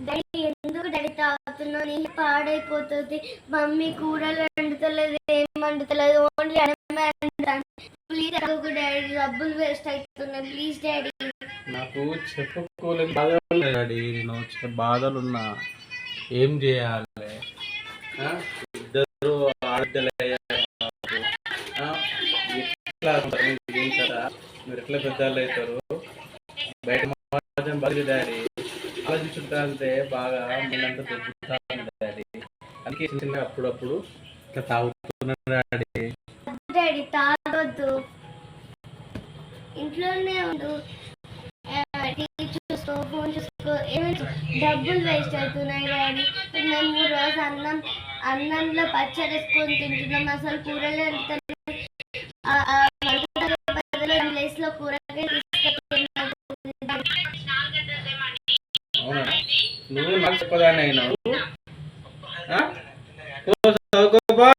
Daddy ఎందుకు daddy తాగుతున్నావు? నీ పాడైపోతుంది. మమ్మీ కూరలు వండుతలేదు, ఏం వండుతలేదు, ఓన్లీ అన్నమే అంటాను. ప్లీజ్ తాగు డాడీ, డబ్బులు వేస్ట్ అవుతున్నాయి. Please daddy. నాకు చెప్పుకోలేని బాధలు ఉన్నాయి డాడీ. నేను వచ్చే బాధలున్నా ఏం చేయాలి? ఇద్దరు ఆడపిల్లలు అయ్యారు. ఎట్లా ఏం కదా, మీరు ఎట్లా పెద్దలు అవుతారు? బయట మాత్రం బాగా డాడీ ఆలోచించుంటా అంటే బాగా మళ్ళంతా దొరుకుతాను డాడీ. అందుకే చిన్న అప్పుడప్పుడు ఇట్లా తాగుతున్నాను డాడీ. డాడీ తాగొద్దు, ఇంట్లోనే ఉండు, టీవీ చూసుకో, ఫోన్ చూసుకో, ఏమైనా డబ్బులు వేస్ట్ అవుతున్నాయి డాడీ. మేము రోజు అన్నంలో పచ్చడి వేసుకొని తింటున్నాం, అసలు కూరలు ప్లేస్లో కూరగాయలు అవునా? నువ్వు నాకు చెప్పదాన్ని అయినావు. చదువుకోబా.